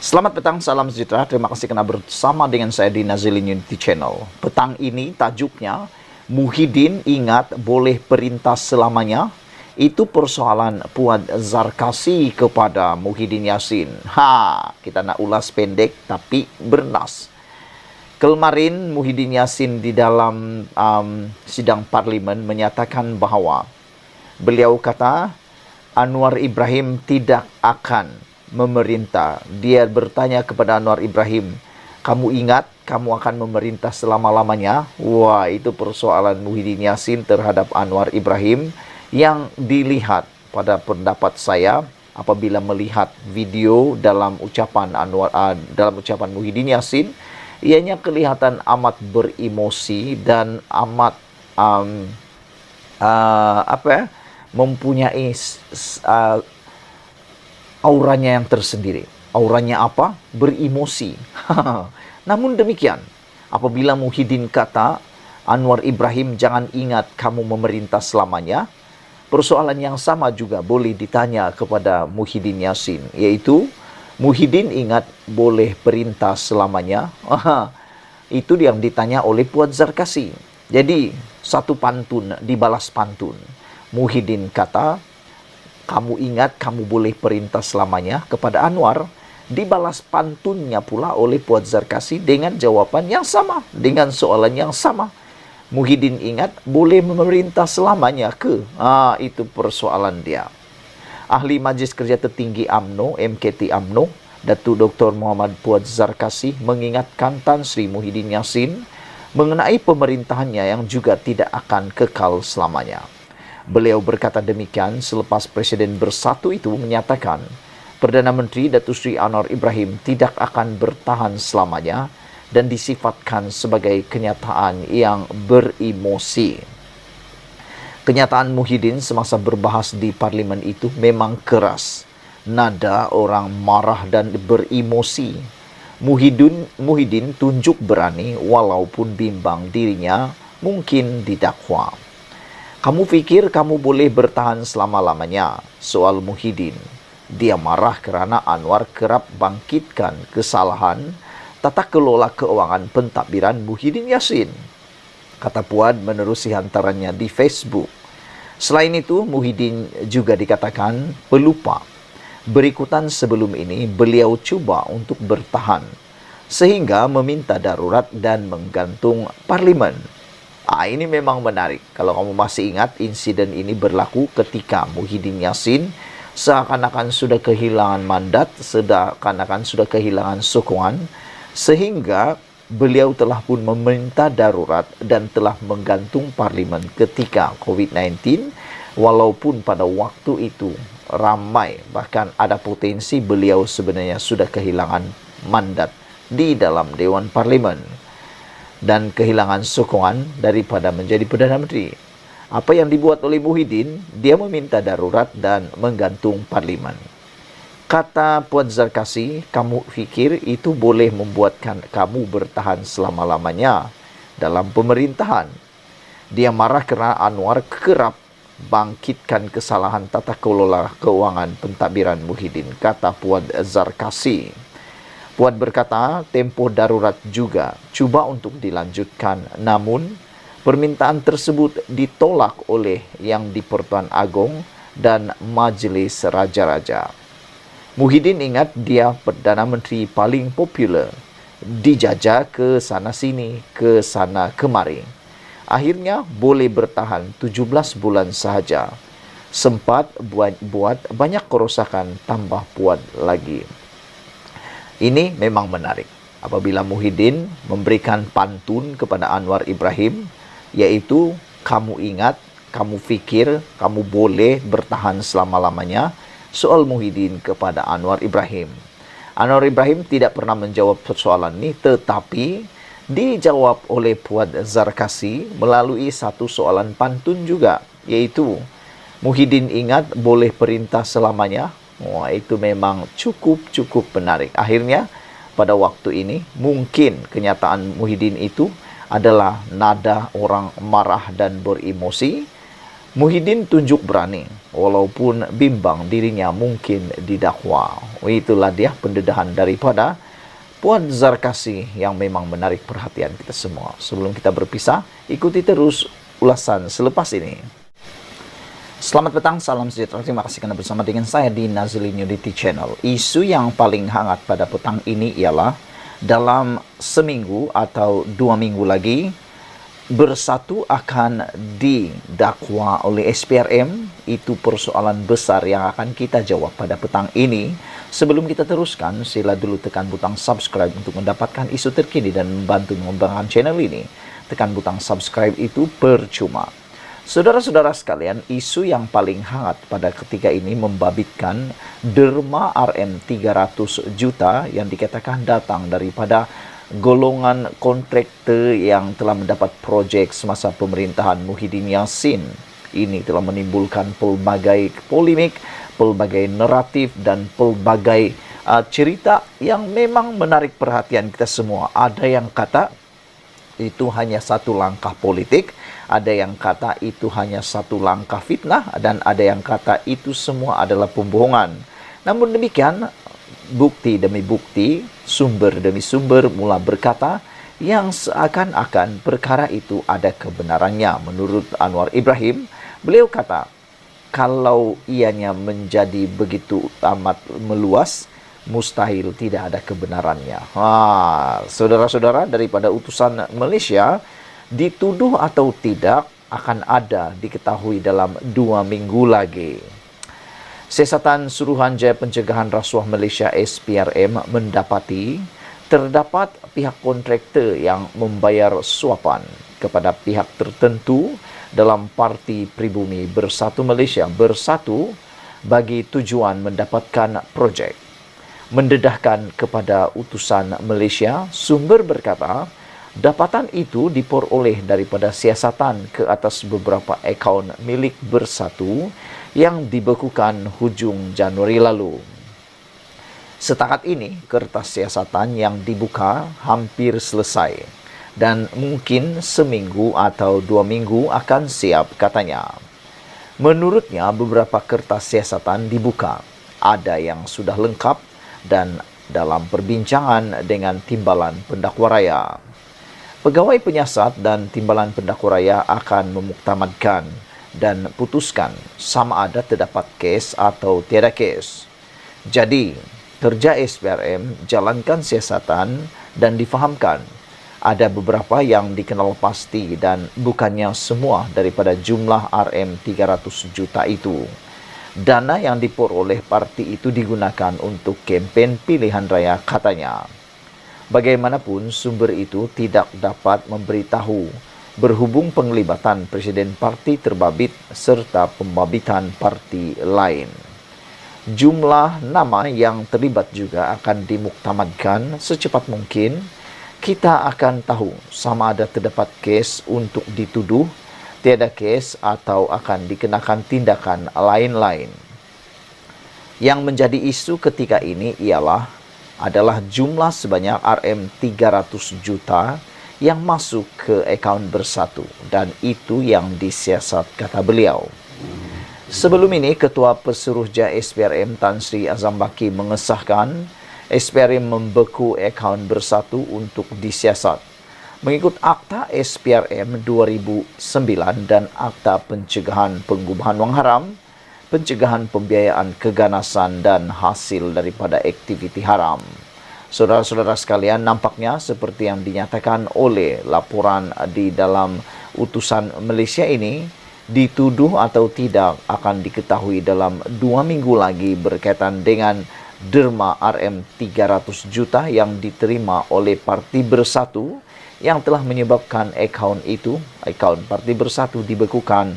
Selamat petang, salam sejahtera. Terima kasih karena bersama dengan saya di Nazilin Unity Channel. Petang ini tajuknya, Muhyiddin ingat boleh perintah selamanya. Itu persoalan Puan Zarkasi kepada Muhyiddin Yassin. Kita nak ulas pendek tapi bernas. Kemarin Muhyiddin Yassin di dalam sidang parlimen menyatakan bahawa beliau kata Anwar Ibrahim tidak akan memerintah. Dia bertanya kepada Anwar Ibrahim, kamu ingat kamu akan memerintah selama-lamanya? Wah, itu persoalan Muhyiddin Yassin terhadap Anwar Ibrahim yang dilihat pada pendapat saya apabila melihat video dalam ucapan Muhyiddin Yassin, ianya kelihatan amat beremosi dan amat mempunyai auranya yang tersendiri. Auranya apa? Beremosi. Namun demikian, apabila Muhyiddin kata, Anwar Ibrahim jangan ingat kamu memerintah selamanya, persoalan yang sama juga boleh ditanya kepada Muhyiddin Yassin, yaitu Muhyiddin ingat boleh perintah selamanya. Itu yang ditanya oleh Puan Zarkasi. Jadi, satu pantun dibalas pantun. Muhyiddin kata, kamu ingat kamu boleh perintah selamanya kepada Anwar, dibalas pantunnya pula oleh Puan Zarkasi dengan jawaban yang sama, dengan soalan yang sama. Muhyiddin ingat boleh memerintah selamanya ke? Itu persoalan dia. Ahli Majlis Kerja Tertinggi UMNO, MKT UMNO, Datuk Dr. Muhammad Puan Zarkasi mengingatkan Tan Sri Muhyiddin Yassin mengenai pemerintahannya yang juga tidak akan kekal selamanya. Beliau berkata demikian selepas Presiden Bersatu itu menyatakan Perdana Menteri Datuk Seri Anwar Ibrahim tidak akan bertahan selamanya dan disifatkan sebagai kenyataan yang beremosi. Kenyataan Muhyiddin semasa berbahas di parlimen itu memang keras. Nada orang marah dan beremosi. Muhyiddin tunjuk berani walaupun bimbang dirinya mungkin didakwa. Kamu fikir kamu boleh bertahan selama-lamanya? Soal Muhyiddin. Dia marah kerana Anwar kerap bangkitkan kesalahan tata kelola keuangan pentadbiran Muhyiddin Yassin, kata Puan menerusi hantarannya di Facebook. Selain itu, Muhyiddin juga dikatakan pelupa. Berikutan sebelum ini, beliau cuba untuk bertahan sehingga meminta darurat dan menggantung parlimen. Ini memang menarik. Kalau kamu masih ingat, insiden ini berlaku ketika Muhyiddin Yassin seakan-akan sudah kehilangan mandat, seakan-akan sudah kehilangan sokongan, sehingga beliau telah pun meminta darurat dan telah menggantung parlimen ketika COVID-19, walaupun pada waktu itu ramai, bahkan ada potensi beliau sebenarnya sudah kehilangan mandat di dalam Dewan Parlimen dan kehilangan sokongan daripada menjadi Perdana Menteri. Apa yang dibuat oleh Muhyiddin, dia meminta darurat dan menggantung parlimen. Kata Puan Zarkasi, kamu fikir itu boleh membuatkan kamu bertahan selama-lamanya dalam pemerintahan. Dia marah kerana Anwar kerap bangkitkan kesalahan tata kelola keuangan pentadbiran Muhyiddin, kata Puan Zarkasi. Puan berkata, tempoh darurat juga cuba untuk dilanjutkan, namun permintaan tersebut ditolak oleh Yang di-Pertuan Agong dan Majlis Raja-Raja. Muhyiddin ingat dia Perdana Menteri paling popular, dijajah ke sana-sini, ke sana kemari. Akhirnya boleh bertahan 17 bulan sahaja. Sempat buat banyak kerosakan, tambah Puan lagi. Ini memang menarik. Apabila Muhyiddin memberikan pantun kepada Anwar Ibrahim, yaitu kamu ingat, kamu fikir, kamu boleh bertahan selama-lamanya, soal Muhyiddin kepada Anwar Ibrahim. Anwar Ibrahim tidak pernah menjawab persoalan ini, tetapi dijawab oleh Puan Zarkasi melalui satu soalan pantun juga, yaitu Muhyiddin ingat boleh perintah selamanya. Wah, itu memang cukup menarik. Akhirnya, pada waktu ini, mungkin kenyataan Muhyiddin itu adalah nada orang marah dan beremosi. Muhyiddin tunjuk berani. walaupun bimbang dirinya mungkin didakwa. Itulah dia pendedahan daripada Puan Zarkasi yang memang menarik perhatian kita semua. Sebelum kita berpisah, ikuti terus ulasan selepas ini. Selamat petang, salam sejahtera. Terima kasih karena bersama dengan saya di Nazli Nudity Channel. Isu yang paling hangat pada petang ini ialah dalam seminggu atau 2 minggu lagi, Bersatu akan didakwa oleh SPRM. Itu persoalan besar yang akan kita jawab pada petang ini. Sebelum kita teruskan, sila dulu tekan butang subscribe untuk mendapatkan isu terkini dan membantu mengembangkan channel ini. Tekan butang subscribe itu percuma. Saudara-saudara sekalian, isu yang paling hangat pada ketika ini membabitkan derma RM 300 juta yang dikatakan datang daripada golongan kontraktor yang telah mendapat proyek semasa pemerintahan Muhyiddin Yassin. Ini telah menimbulkan pelbagai polemik, pelbagai naratif dan pelbagai cerita yang memang menarik perhatian kita semua. Ada yang kata itu hanya satu langkah politik, ada yang kata itu hanya satu langkah fitnah, dan ada yang kata itu semua adalah pembohongan. Namun demikian, bukti demi bukti, sumber demi sumber mula berkata yang seakan-akan perkara itu ada kebenarannya. Menurut Anwar Ibrahim, beliau kata, kalau ianya menjadi begitu amat meluas, mustahil tidak ada kebenarannya. Saudara-saudara, daripada utusan Malaysia, dituduh atau tidak akan ada diketahui dalam 2 minggu lagi. Siasatan Suruhanjaya Pencegahan Rasuah Malaysia SPRM mendapati terdapat pihak kontraktor yang membayar suapan kepada pihak tertentu dalam Parti Pribumi Bersatu Malaysia Bersatu bagi tujuan mendapatkan projek. Mendedahkan kepada utusan Malaysia, sumber berkata, dapatan itu diperoleh daripada siasatan ke atas beberapa akaun milik Bersatu yang dibekukan hujung Januari lalu. Setakat ini, kertas siasatan yang dibuka hampir selesai dan mungkin seminggu atau 2 minggu akan siap, katanya. Menurutnya, beberapa kertas siasatan dibuka. Ada yang sudah lengkap dan dalam perbincangan dengan Timbalan Pendakwa Raya. Pegawai penyiasat dan Timbalan Pendakwa Raya akan memuktamadkan dan putuskan sama ada terdapat kes atau tiada kes. Jadi, kerja SPRM jalankan siasatan dan difahamkan. Ada beberapa yang dikenal pasti dan bukannya semua daripada jumlah RM 300 juta itu. Dana yang diperoleh parti itu digunakan untuk kempen pilihan raya, katanya. Bagaimanapun, sumber itu tidak dapat memberitahu berhubung penglibatan Presiden Parti terbabit serta pembabitan parti lain. Jumlah nama yang terlibat juga akan dimuktamadkan secepat mungkin. Kita akan tahu sama ada terdapat kes untuk dituduh, tiada kes atau akan dikenakan tindakan lain-lain. Yang menjadi isu ketika ini adalah jumlah sebanyak RM 300 juta yang masuk ke akaun Bersatu, dan itu yang disiasat, kata beliau. Sebelum ini, Ketua Pesuruhjaya SPRM Tan Sri Azam Baki mengesahkan SPRM membeku akaun Bersatu untuk disiasat. Mengikut Akta SPRM 2009 dan Akta Pencegahan Pengubahan Wang Haram, pencegahan pembiayaan keganasan dan hasil daripada aktiviti haram. Saudara-saudara sekalian, nampaknya seperti yang dinyatakan oleh laporan di dalam utusan Malaysia ini, dituduh atau tidak akan diketahui dalam 2 minggu lagi berkaitan dengan derma RM 300 juta yang diterima oleh Parti Bersatu yang telah menyebabkan akaun Parti Bersatu dibekukan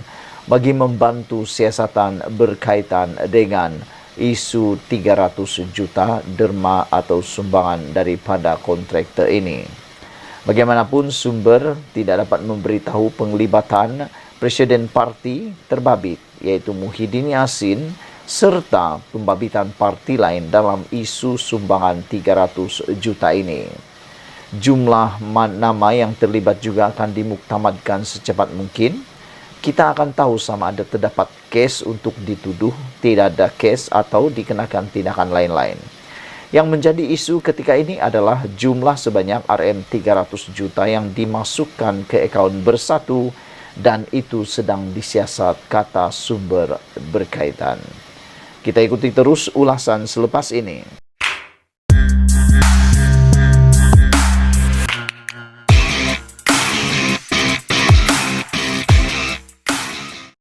bagi membantu siasatan berkaitan dengan isu 300 juta derma atau sumbangan daripada kontraktor ini. Bagaimanapun, sumber tidak dapat memberitahu penglibatan Presiden Parti terbabit iaitu Muhyiddin Yassin serta pembabitan parti lain dalam isu sumbangan 300 juta ini. Jumlah nama yang terlibat juga akan dimuktamadkan secepat mungkin. kita akan tahu sama ada terdapat kes untuk dituduh, tidak ada kes atau dikenakan tindakan lain-lain. Yang menjadi isu ketika ini adalah jumlah sebanyak Rm300 juta yang dimasukkan ke akaun Bersatu dan itu sedang disiasat, kata sumber berkaitan. Kita ikuti terus ulasan selepas ini.